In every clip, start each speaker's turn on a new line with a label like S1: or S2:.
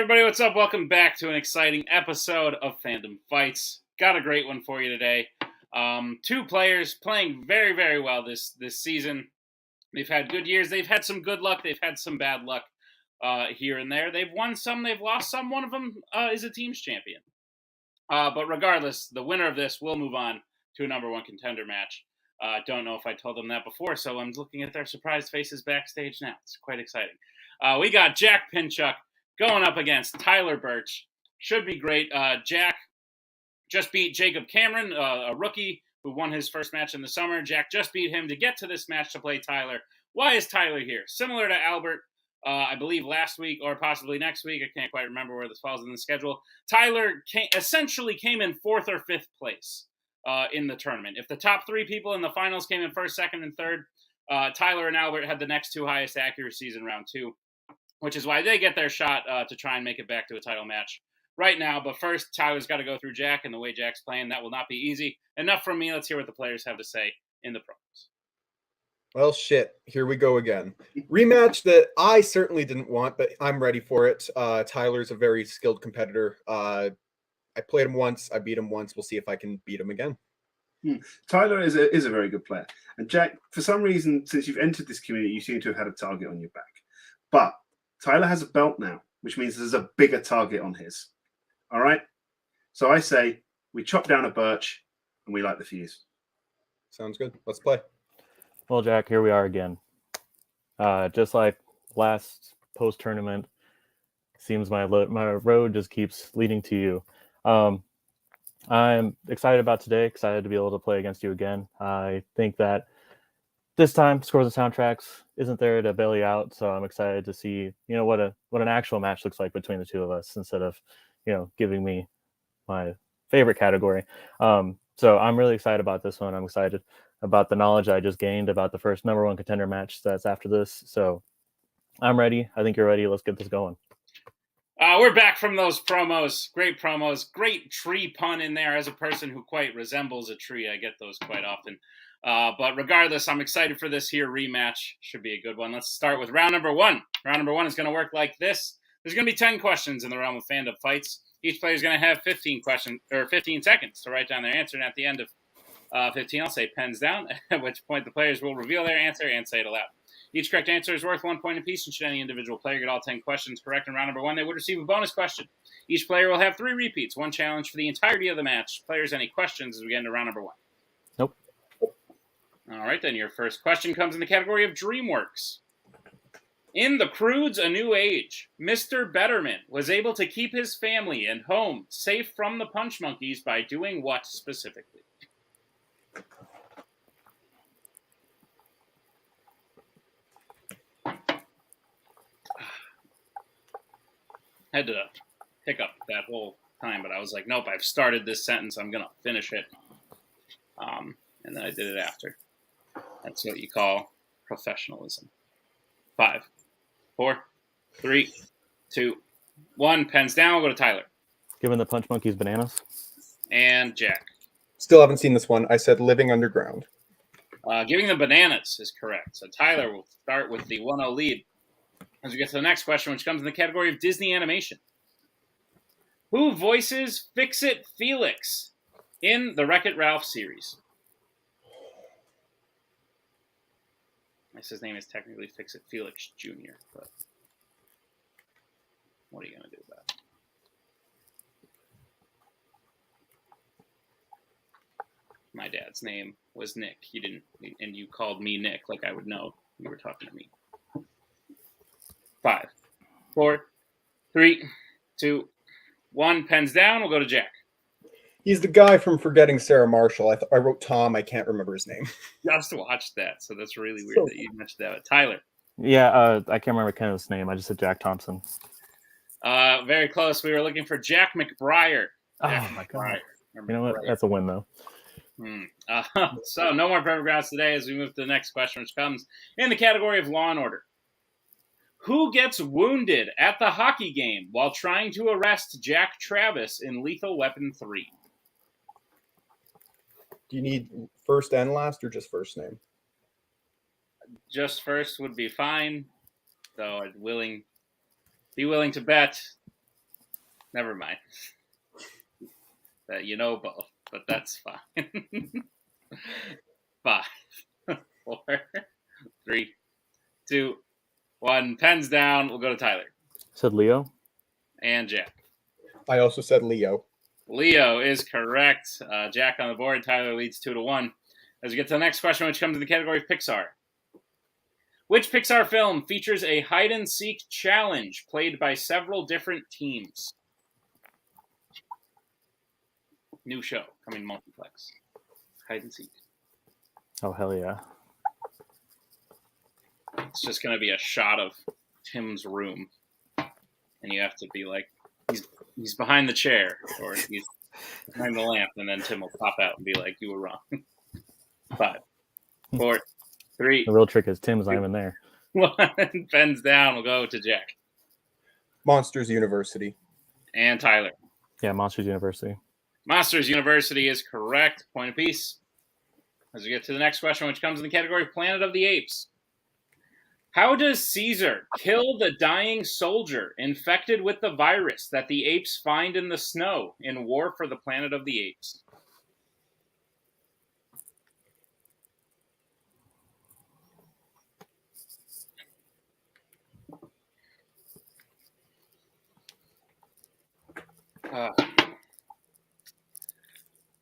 S1: everybody, what's up? Welcome back to an exciting episode of Fandom Fights. Got a great one for you today. Two players playing very, very well this season. They've had good years. They've had some good luck. They've had some bad luck here and there. They've won some. They've lost some. One of them is a team's champion. But regardless, the winner of this will move on to a number one contender match. Don't know if I told them that before, so I'm looking at their surprised faces backstage now. It's quite exciting. We got Jack Pinchuk going up against Tyler Burch. Should be great. Jack just beat Jacob Cameron, a rookie who won his first match in the summer. Jack just beat him to get to this match to play Tyler. Why is Tyler here? Similar to Albert, I believe last week or possibly next week. I can't quite remember where this falls in the schedule. Tyler essentially came in fourth or fifth place in the tournament. If the top three people in the finals came in first, second, and third, Tyler and Albert had the next two highest accuracies in round two, which is why they get their shot to try and make it back to a title match right now. But first, Tyler's got to go through Jack, and the way Jack's playing, that will not be easy. Enough from me. Let's hear what the players have to say in the promos.
S2: Well, shit. Here we go again. Rematch that I certainly didn't want, but I'm ready for it. Tyler's a very skilled competitor. I played him once. I beat him once. We'll see if I can beat him again.
S3: Tyler is a very good player. And Jack, for some reason, since you've entered this community, you seem to have had a target on your back. But Tyler has a belt now, which means there's a bigger target on his. All right? So I say we chop down a Burch and we light the fuse.
S2: Sounds good. Let's play.
S4: Well, Jack, here we are again. Just like last post-tournament, seems my road just keeps leading to you. I'm excited about today, excited to be able to play against you again. I think that this time, Scores and Soundtracks isn't there to bail you out, so I'm excited to see, what an actual match looks like between the two of us instead of, giving me my favorite category. So I'm really excited about this one. I'm excited about the knowledge I just gained about the first number one contender match that's after this. So I'm ready. I think you're ready. Let's get this going.
S1: We're back from those promos. Great promos. Great tree pun in there. As a person who quite resembles a tree, I get those quite often. But regardless, I'm excited for this here rematch. Should be a good one. Let's start with round number one. Round number one is going to work like this. There's going to be 10 questions in the realm of Fandom Fights. Each player is going to have 15 seconds to write down their answer. And at the end of 15, I'll say pens down, at which point the players will reveal their answer and say it aloud. Each correct answer is worth 1 point apiece, and should any individual player get all 10 questions correct in round number one, they would receive a bonus question. Each player will have 3 repeats, 1 challenge for the entirety of the match. Players, any questions as we get into round number one?
S4: Nope.
S1: All right, then your first question comes in the category of DreamWorks. In The Croods: A New Age, Mr. Betterman was able to keep his family and home safe from the Punch Monkeys by doing what specifically? Had to pick up that whole time, but I was like, nope, I've started this sentence. I'm going to finish it. And then I did it after. That's what you call professionalism. 5, 4, 3, 2, 1. Pens down. We'll go to Tyler.
S4: Giving the Punch Monkeys bananas.
S1: And Jack.
S2: Still haven't seen this one. I said living underground.
S1: Giving them bananas is correct. So Tyler will start with the 1-0 lead as we get to the next question, which comes in the category of Disney animation. Who voices Fix-It Felix in the Wreck-It Ralph series? I guess his name is technically Fix-It Felix Jr., but what are you going to do about it? My dad's name was Nick. You didn't, and you called me Nick like I would know you were talking to me. 5, 4, 3, 2, 1. Pens down. We'll go to Jack.
S2: He's the guy from Forgetting Sarah Marshall. I wrote Tom. I can't remember his name.
S1: Just watched that, so that's really weird that you mentioned that. Tyler.
S4: Yeah, I can't remember Kenneth's name. I just said Jack Thompson.
S1: Very close. We were looking for Jack McBriar.
S4: Oh, my God. You know what? That's a win, though.
S1: So no more perfect rounds today as we move to the next question, which comes in the category of Law and Order. Who gets wounded at the hockey game while trying to arrest Jack Travis in Lethal Weapon 3?
S2: Do you need first and last or just first name?
S1: Just first would be fine, though I'd be willing to bet Never mind. You know both, but that's fine. 5, 4, 3, 2, 1. Pens down. We'll go to Tyler.
S4: Said Leo.
S1: And Jack.
S2: I also said Leo.
S1: Leo is correct. Jack on the board. Tyler leads 2-1. As we get to the next question, which comes in the category of Pixar. Which Pixar film features a hide-and-seek challenge played by several different teams? New show coming multiplex. Hide-and-seek.
S4: Oh, hell yeah.
S1: It's just going to be a shot of Tim's room. And you have to be like, he's behind the chair, or he's behind the lamp, and then Tim will pop out and be like, you were wrong. 5, 4, 3.
S4: The real trick is Tim's not even there.
S1: 1. Pens down. We'll go to Jack.
S2: Monsters University.
S1: And Tyler.
S4: Yeah, Monsters University.
S1: Monsters University is correct. Point apiece. As we get to the next question, which comes in the category of Planet of the Apes. How does Caesar kill the dying soldier infected with the virus that the apes find in the snow in War for the Planet of the Apes?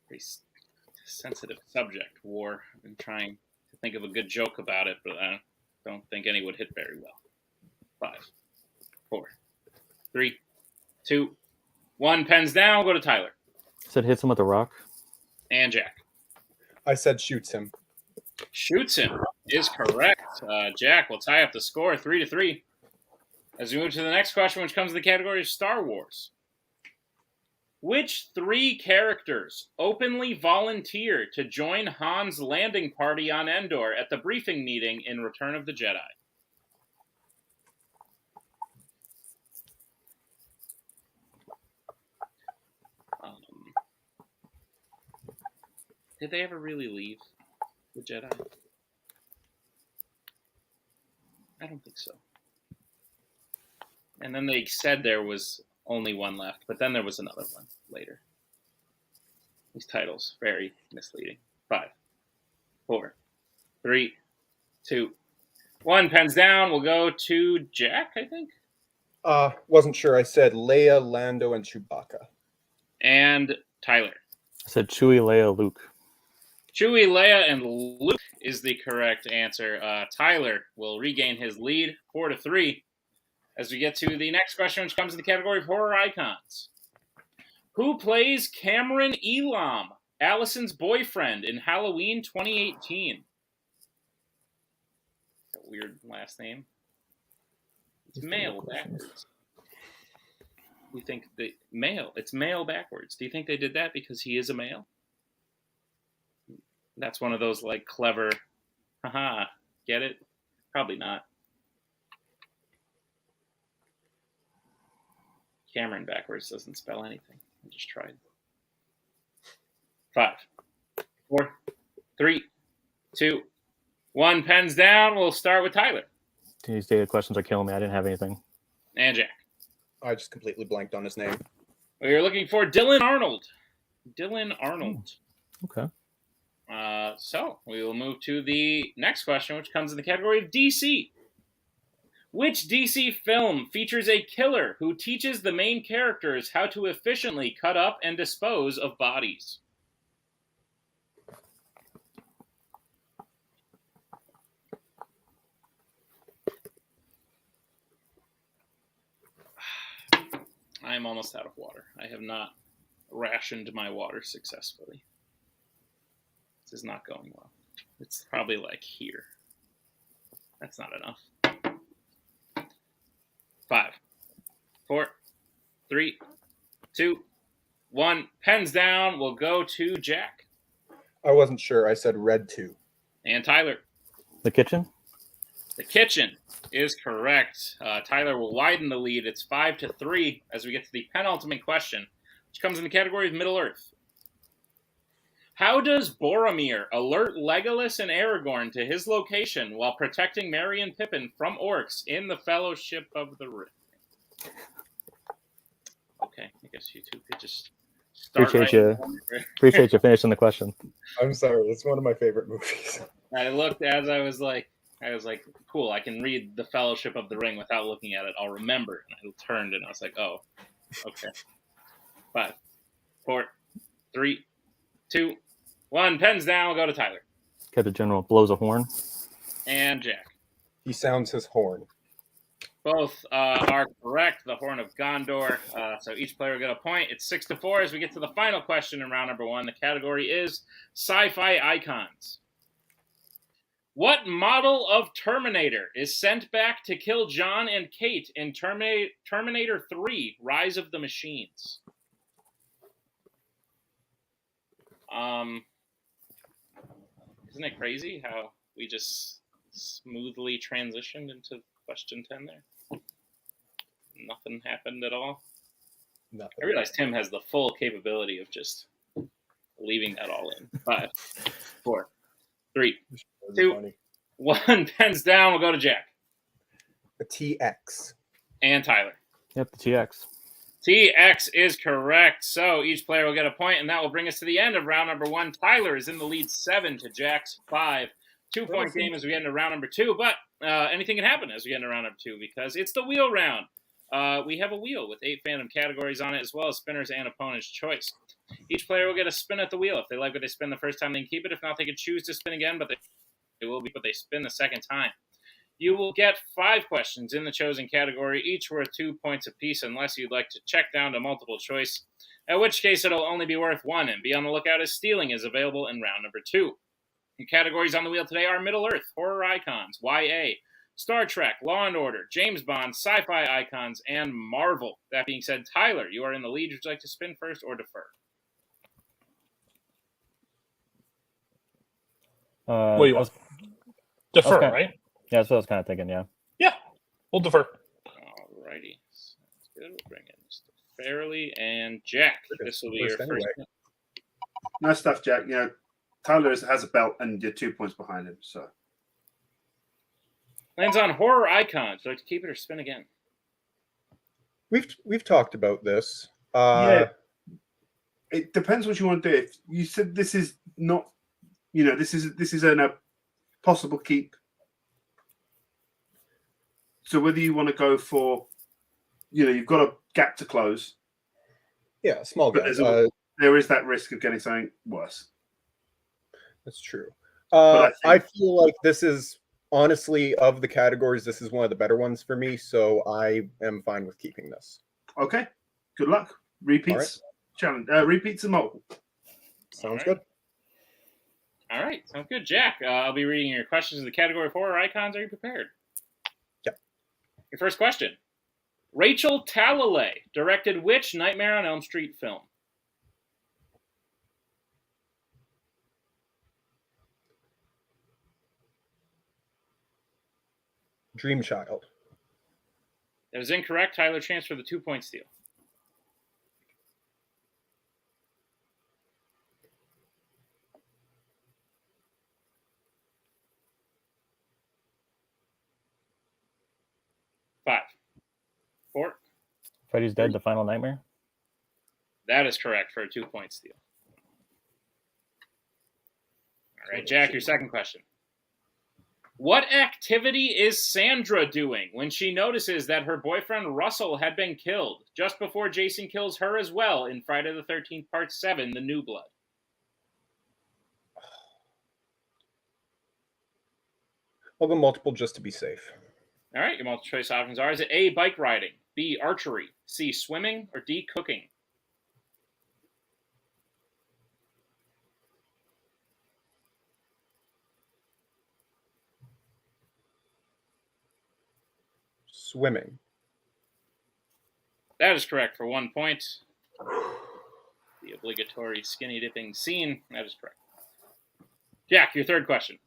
S1: Pretty sensitive subject, war. I've been trying to think of a good joke about it, but I don't think any would hit very well. 5, 4, 3, 2, 1. Pens down. We'll go to Tyler.
S4: Said hits him with a rock.
S1: And Jack.
S2: I said shoots him.
S1: Shoots him is correct. Jack will tie up the score 3-3. As we move to the next question, which comes in the category of Star Wars. Which 3 characters openly volunteer to join Han's landing party on Endor at the briefing meeting in Return of the Jedi? Did they ever really leave the Jedi? I don't think so. And then they said there was only one left, but then there was another one later. These titles, very misleading. 5, 4, 3, 2, 1. Pens down. We'll go to Jack, I think.
S2: Wasn't sure. I said Leia, Lando, and Chewbacca.
S1: And Tyler.
S4: I said Chewie, Leia, Luke.
S1: Chewie, Leia, and Luke is the correct answer. Tyler will regain his lead, 4-3. As we get to the next question, which comes in the category of horror icons. Who plays Cameron Elam, Allison's boyfriend, in Halloween 2018? A weird last name. It's male backwards. You think the male? It's male backwards. Do you think they did that because he is a male? That's one of those like clever, haha, get it? Probably not. Cameron backwards doesn't spell anything. I just tried. 5, 4, 3, 2, 1. Pens down. We'll start with Tyler.
S4: These data questions are killing me. I didn't have anything.
S1: And Jack.
S2: I just completely blanked on his name.
S1: We are looking for Dylan Arnold. Dylan Arnold.
S4: Okay.
S1: So we will move to the next question, which comes in the category of DC. Which DC film features a killer who teaches the main characters how to efficiently cut up and dispose of bodies? I am almost out of water. I have not rationed my water successfully. This is not going well. It's probably like here. That's not enough. 5, 4, 3, 2, 1. Pens down. We'll go to Jack.
S2: I wasn't sure. I said Red 2.
S1: And Tyler.
S4: The Kitchen?
S1: The Kitchen is correct. Tyler will widen the lead. It's 5-3 as we get to the penultimate question, which comes in the category of Middle-earth. How does Boromir alert Legolas and Aragorn to his location while protecting Merry and Pippin from orcs in the Fellowship of the Ring? Okay, guess you two could just start
S4: Appreciate you finishing the question.
S2: I'm sorry. It's one of my favorite movies.
S1: I looked as I was like, cool, I can read The Fellowship of the Ring without looking at it. I'll remember. And I turned and I was like, oh, okay. 5, 4, 3, 2, 1. Pens down. We'll go to Tyler.
S4: Captain General blows a horn.
S1: And Jack.
S2: He sounds his horn.
S1: Both are correct. The Horn of Gondor. So each player will get a point. It's 6-4 as we get to the final question in round number 1. The category is sci-fi icons. What model of Terminator is sent back to kill John and Kate in Terminator 3: Rise of the Machines? Isn't it crazy how we just smoothly transitioned into question 10 there? Nothing happened at all.
S2: Nothing.
S1: I realize Tim has the full capability of just leaving that all in. 5, 4, 3, 2, 1. Pens down. We'll go to Jack.
S2: A TX.
S1: And Tyler.
S4: Yep, the TX.
S1: TX is correct. So each player will get a point, and that will bring us to the end of round number 1. Tyler is in the lead 7 to Jack's 5. 2-point game as we get into round number 2, but anything can happen as we get into round number 2 because it's the wheel round. We have a wheel with 8 fandom categories on it, as well as spinners and opponent's choice. Each player will get a spin at the wheel. If they like what they spin the first time, they can keep it. If not, they can choose to spin again, but they spin the second time. You will get 5 questions in the chosen category, each worth 2 points apiece, unless you'd like to check down to multiple choice, in which case it'll only be worth 1, and be on the lookout as stealing is available in round number 2. The categories on the wheel today are Middle-earth, horror icons, YA, Star Trek, Law & Order, James Bond, sci-fi icons, and Marvel. That being said, Tyler, you are in the lead. Would you like to spin first or defer?
S5: What do you want? Defer, right?
S4: Yeah, that's what I was kind of thinking, yeah.
S5: Yeah, we'll defer.
S1: Alrighty. Sounds good. We'll bring in Mr. Fairley and Jack. This will be your first.
S3: Nice stuff, Jack. You know, Tyler has a belt and you're 2 points behind him. So
S1: Lands on horror icons. Would you like to keep it or spin again?
S2: We've talked about this.
S3: Yeah. It depends what you want to do. If you said this is not, you know, this is a possible keep. So whether you want to go for, you know, you've got a gap to close.
S2: Yeah, small gap.
S3: There is that risk of getting something worse.
S2: That's true. I feel like this is, honestly, of the categories, this is one of the better ones for me, so I am fine with keeping this.
S3: Okay. Good luck. Repeats. Challenge. Repeats and multiple.
S2: Sounds good.
S1: All right. Sounds good. Jack, I'll be reading your questions in the category of horror icons. Are you prepared?
S2: Yep.
S1: Your first question. Rachel Talalay directed which Nightmare on Elm Street film?
S2: Dream Child.
S1: That was incorrect. Tyler transferred the 2-point steal. Five, 4.
S4: Freddy's Dead, The Final Nightmare?
S1: That is correct for a 2-point steal. All right, Jack, your second question. What activity is Sandra doing when she notices that her boyfriend Russell had been killed just before Jason kills her as well in Friday the 13th Part 7, The New Blood?
S2: I'll go multiple just to be safe.
S1: All right, your multiple choice options are: is it A, bike riding, B, archery, C, swimming, or D, cooking?
S2: Swimming.
S1: That is correct for 1 point. The obligatory skinny dipping scene. That is correct. Jack, your third question.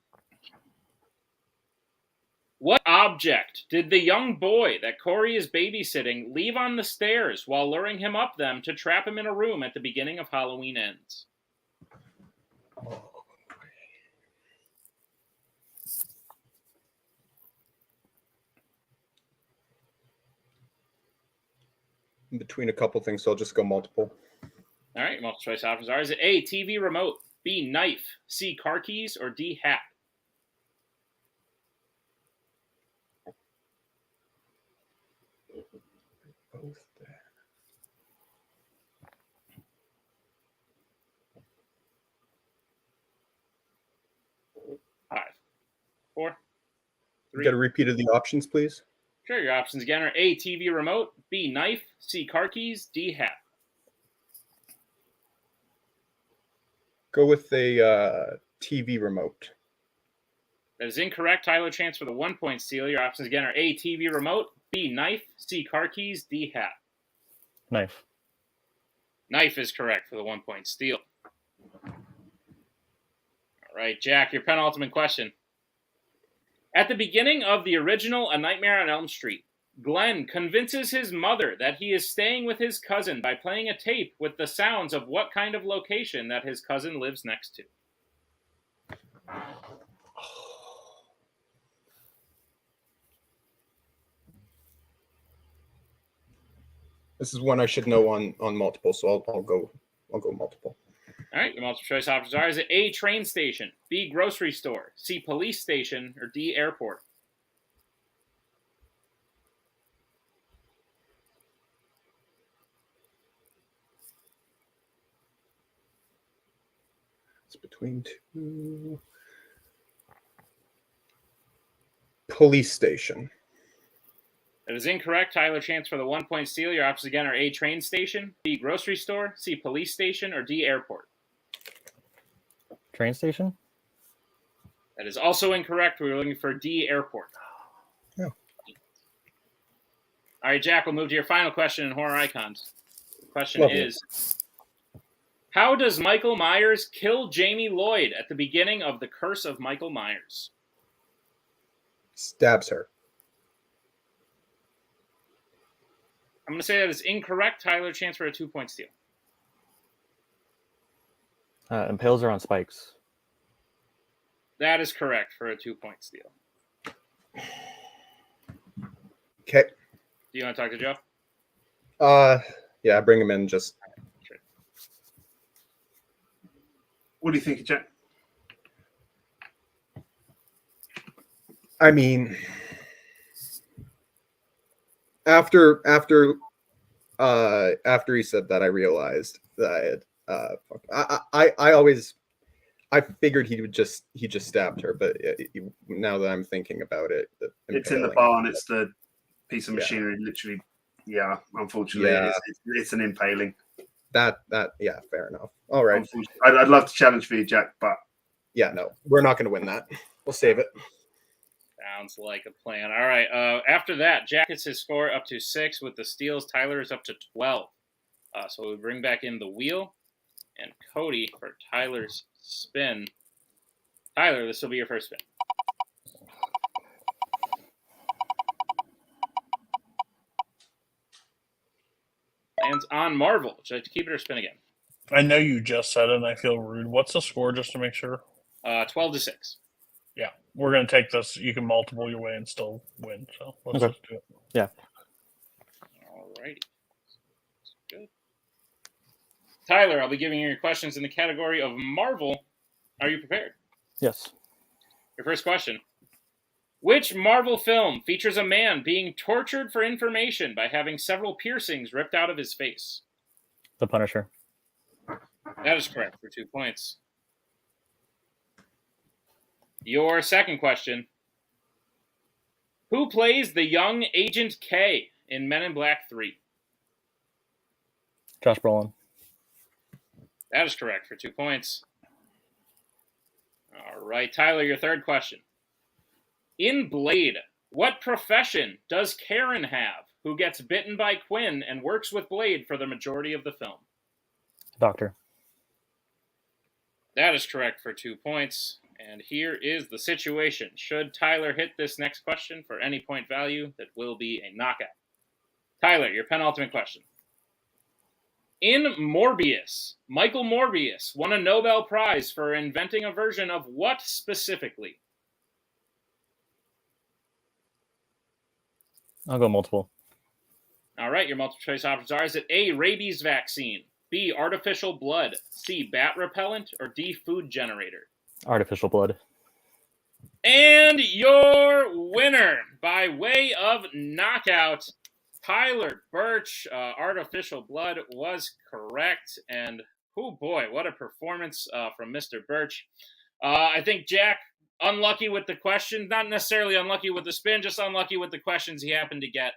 S1: What object did the young boy that Corey is babysitting leave on the stairs while luring him up them to trap him in a room at the beginning of Halloween Ends?
S2: in between a couple things, so I'll just go multiple.
S1: All right, your multiple choice options are: is it A, TV remote, B, knife, C, car keys, or D, hat?
S2: Both there.
S1: 5, 4, 3.
S2: You got a repeat of the options, please?
S1: Sure, your options again are A, TV remote, B, knife, C, car keys, D, hat.
S2: Go with a TV remote.
S1: That is incorrect. Tyler, chance for the 1-point steal. Your options again are A, TV remote, B, knife, C, car keys, D, hat.
S4: Knife.
S1: Knife is correct for the 1-point steal. All right, Jack, your penultimate question. At the beginning of the original A Nightmare on Elm Street, Glenn convinces his mother that he is staying with his cousin by playing a tape with the sounds of what kind of location that his cousin lives next to?
S2: This is one I should know on multiple, so I'll go multiple.
S1: All right, your multiple choice options are: is it A, train station, B, grocery store, C, police station, or D, airport?
S2: It's between two. Police station.
S1: That is incorrect. Tyler, chance for the 1-point steal. Your options again are A, train station, B, grocery store, C, police station, or D, airport.
S4: Train station?
S1: That is also incorrect. We were looking for D, airport.
S2: Oh.
S1: All right, Jack, we'll move to your final question in Horror Icons. The question
S2: Lovely.
S1: is, how does Michael Myers kill Jamie Lloyd at the beginning of The Curse of Michael Myers?
S2: Stabs her.
S1: I'm going to say that is incorrect. Tyler, chance for a 2-point steal.
S4: Impales her on spikes.
S1: That is correct for a 2-point steal.
S2: Okay.
S1: Do you want to talk to Joe?
S2: Yeah, bring him in. Just.
S1: Sure.
S3: What do you think, Jack?
S2: I mean, after he said that, I realized that I figured he just stabbed her, but now that I'm thinking about it,
S3: It's in the barn. It's the piece of machinery. Literally, yeah. Unfortunately,
S2: Yeah.
S3: it's an impaling.
S2: That yeah, fair enough. All right.
S3: I'd love to challenge for you, Jack, but
S2: Yeah, no, we're not going to win that. We'll save it.
S1: Sounds like a plan. All right. After that, Jack gets his score up to 6 with the steals. Tyler is up to 12. So we bring back in the wheel and Cody for Tyler's spin. Tyler, this will be your first spin. Lands on Marvel. Would you like to keep it or spin again?
S5: I know you just said it, and I feel rude. What's the score, just to make sure?
S1: 12-6.
S5: Yeah, we're going to take this. You can multiple your way and still win. So let's
S4: Okay.
S5: just do it.
S4: Yeah.
S1: All righty. Good. Tyler, I'll be giving you your questions in the category of Marvel. Are you prepared?
S4: Yes.
S1: Your first question. Which Marvel film features a man being tortured for information by having several piercings ripped out of his face?
S4: The Punisher.
S1: That is correct for 2 points. Your second question. Who plays the young Agent K in Men in Black 3?
S4: Josh Brolin.
S1: That is correct for 2 points. All right, Tyler, your third question. In Blade, what profession does Karen have, who gets bitten by Quinn and works with Blade for the majority of the film?
S4: Doctor.
S1: That is correct for 2 points. And here is the situation. Should Tyler hit this next question for any point value, that will be a knockout. Tyler, your penultimate question. In Morbius, Michael Morbius won a Nobel Prize for inventing a version of what specifically?
S4: I'll go multiple.
S1: All right, your multiple choice options are: is it A, rabies vaccine, B, artificial blood, C, bat repellent, or D, food generator?
S4: Artificial blood.
S1: And your winner by way of knockout, Tyler Burch. Artificial blood was correct. And oh boy, what a performance from Mr. Burch. I think Jack, unlucky with the question, not necessarily unlucky with the spin, just unlucky with the questions he happened to get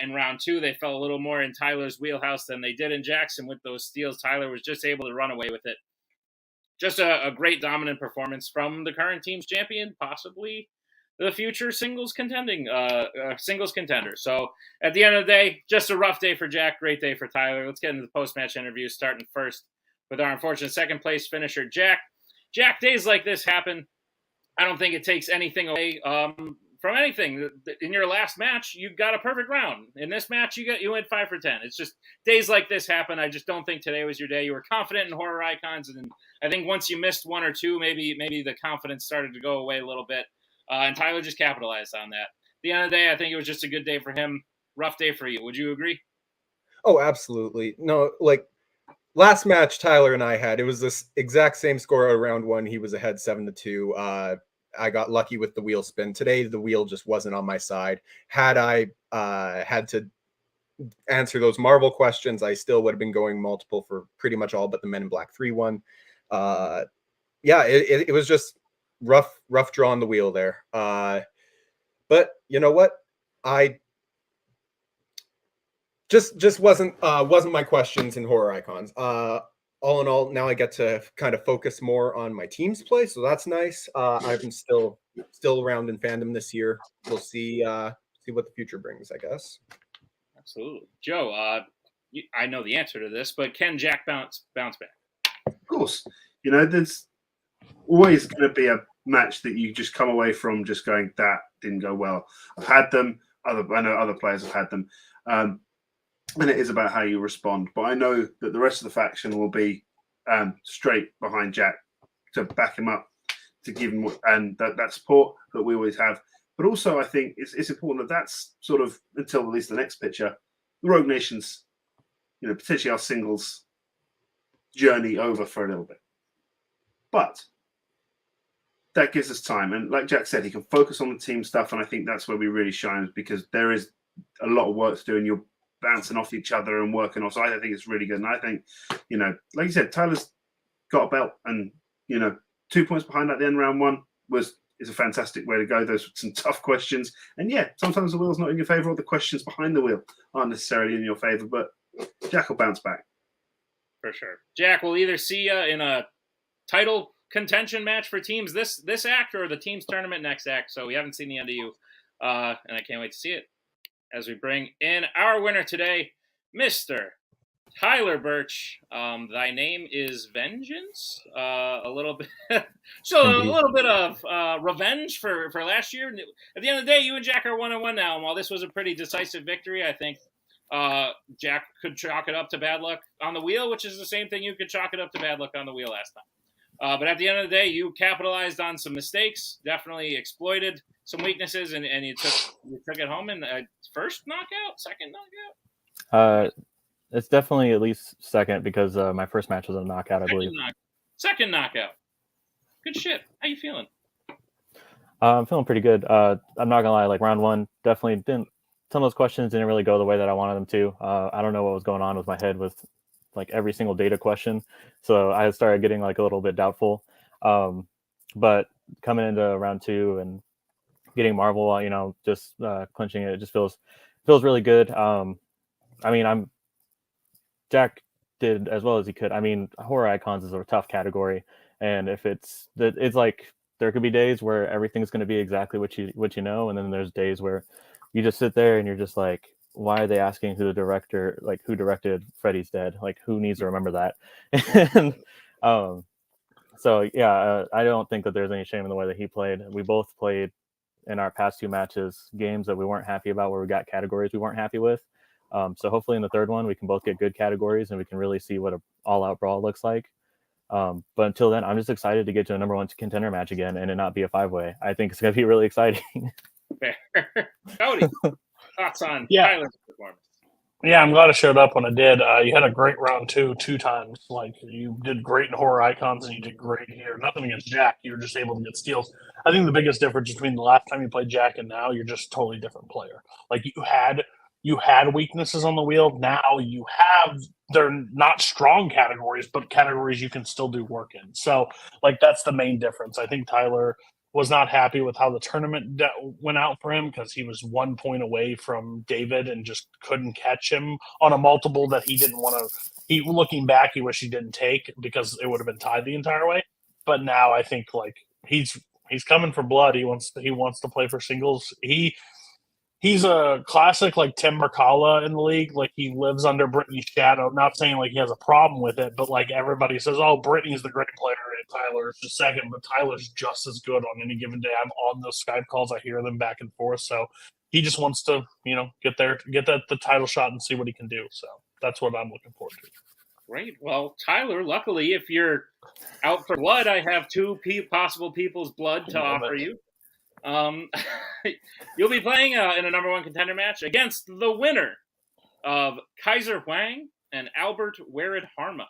S1: in round 2. They fell a little more in Tyler's wheelhouse than they did in Jackson with those steals. Tyler was just able to run away with it. Just a great dominant performance from the current team's champion, possibly the future singles contender. So at the end of the day, just a rough day for Jack, great day for Tyler. Let's get into the post-match interview, starting first with our unfortunate second place finisher, Jack. Jack, days like this happen. I don't think it takes anything away from anything. In your last match, you got a perfect round. In this match, you went 5 for 10. It's just days like this happen. I just don't think today was your day. You were confident in horror icons, and I think once you missed one or two, maybe the confidence started to go away a little bit. And Tyler just capitalized on that. At the end of the day, I think it was just a good day for him. Rough day for you. Would you agree?
S2: Oh, absolutely. No, like last match Tyler and I had, it was this exact same score of round 1. He was ahead 7-2. I got lucky with the wheel spin. Today, the wheel just wasn't on my side. Had I had to answer those Marvel questions, I still would have been going multiple for pretty much all but the Men in Black 3 one. Yeah, it was just rough draw on the wheel there. But you know what? I just wasn't my questions in horror icons. All in all, now I get to kind of focus more on my team's play, so that's nice. I'm still around in Fandom this year. We'll see what the future brings, I guess.
S1: Absolutely, Joe. I know the answer to this, but can Jack bounce back?
S3: Of course, there's always going to be a match that you just come away from just going, that didn't go well. I've had them. I know other players have had them. And it is about how you respond. But I know that the rest of the faction will be straight behind Jack to back him up, to give him and that support that we always have. But also, I think it's important that's sort of, until at least the next picture, the Rogue Nation's, potentially our singles journey over for a little bit. But that gives us time. And like Jack said, he can focus on the team stuff. And I think that's where we really shine, because there is a lot of work to do, and you're bouncing off each other and working off. So I think it's really good. And I think, like you said, Tyler's got a belt, and 2 points behind at the end round 1 is a fantastic way to go. Those were some tough questions. And yeah, sometimes the wheel's not in your favor, or the questions behind the wheel aren't necessarily in your favor, but Jack will bounce back.
S1: For sure. Jack, we'll either see you in a title contention match for teams this act, or the teams tournament next act. So we haven't seen the end of you. And I can't wait to see it as we bring in our winner today, Mr. Tyler Burch. Thy name is Vengeance. A little bit, so a little bit of revenge for last year. At the end of the day, you and Jack are 1-1 now. And while this was a pretty decisive victory, I think Jack could chalk it up to bad luck on the wheel, which is the same thing you could chalk it up to bad luck on the wheel last time. But at the end of the day, you capitalized on some mistakes, definitely exploited some weaknesses, and you took it home in first knockout, second knockout?
S4: It's definitely at least second, because my first match was a knockout, I believe.
S1: Second knockout. Good shit. How you feeling?
S4: I'm feeling pretty good. I'm not gonna lie, like round 1 definitely didn't. Some of those questions didn't really go the way that I wanted them to. I don't know what was going on with my head with like every single data question, so I started getting like a little bit doubtful. But coming into round 2 and getting Marvel, just clinching it just feels really good. Jack did as well as he could. I mean, horror icons is a tough category, and if it's like there could be days where everything's going to be exactly what you know, and then there's days where you just sit there and you're just like, why are they asking who directed Freddy's Dead? Like, who needs to remember that? And so yeah, I don't think that there's any shame in the way that he played. We both played in our past 2 matches games that we weren't happy about, where we got categories we weren't happy with. So hopefully in the third one we can both get good categories, and we can really see what a all-out brawl looks like. But until then, I'm just excited to get to a number 1 contender match again, and it not be a 5-way. I think it's going to be really exciting.
S1: Fair. Cody, thoughts on Tyler's performance?
S5: Yeah, I'm glad I showed up when I did. You had a great round two times. Like, you did great in horror icons, and you did great here. Nothing against Jack. You were just able to get steals. I think the biggest difference between the last time you played Jack and now, you're just a totally different player. Like, you had weaknesses on the wheel. Now you have, they're not strong categories, but categories you can still do work in. So, like, that's the main difference. I think Tyler was not happy with how the tournament went out for him because he was 1 point away from David and just couldn't catch him on a multiple that he didn't want to. Looking back, he wished he didn't take because it would have been tied the entire way. But now I think like he's coming for blood. He wants to play for singles. He's a classic like Tim Mercala in the league. Like he lives under Brittany's shadow. Not saying like he has a problem with it, but like everybody says, oh, Brittany's the great player and Tyler's the second, but Tyler's just as good on any given day. I'm on those Skype calls. I hear them back and forth. So he just wants to, get the title shot and see what he can do. So that's what I'm looking forward to.
S1: Great. Well, Tyler, luckily, if you're out for blood, I have two possible people's blood to offer you. You'll be playing in a number one contender match against the winner of Kaiser Wang and Albert Werid Harma.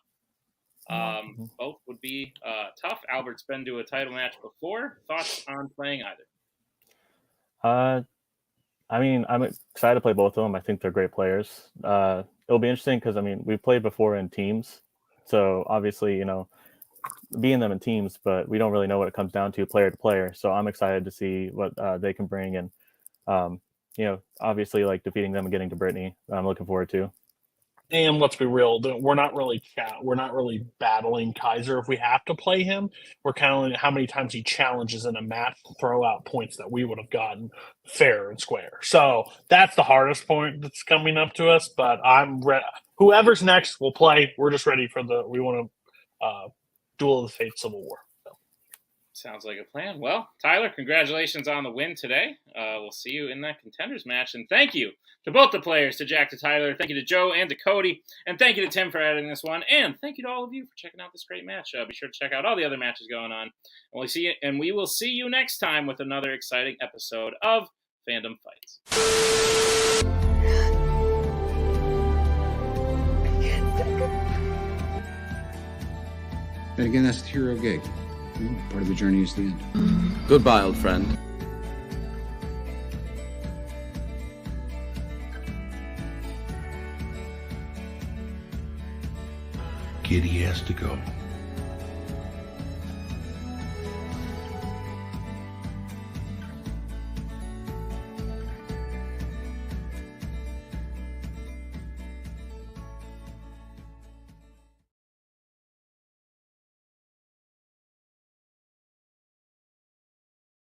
S1: Both would be tough. Albert's been to a title match before. Thoughts on playing either?
S4: I mean, I'm excited to play both of them. I think they're great players. It'll be interesting because, I mean, we've played before in teams. So obviously, being them in teams, but we don't really know what it comes down to player to player. So I'm excited to see what they can bring. And, obviously like defeating them and getting to Brittany, I'm looking forward to.
S5: And let's be real, we're not really battling Kaiser if we have to play him. We're counting how many times he challenges in a match to throw out points that we would have gotten fair and square. So that's the hardest point that's coming up to us. But I'm ready. Whoever's next, we'll play. We're just ready for we want to Duel of the Fates Civil War. So.
S1: Sounds like a plan. Well, Tyler, congratulations on the win today. We'll see you in that contenders match. And thank you to both the players, to Jack, to Tyler. Thank you to Joe and to Cody. And thank you to Tim for adding this one. And thank you to all of you for checking out this great match. Be sure to check out all the other matches going on. And we will see you next time with another exciting episode of Fandom Fights.
S6: And again, that's the hero gig. Part of the journey is the end.
S7: Goodbye, old friend.
S8: Kid, he has to go.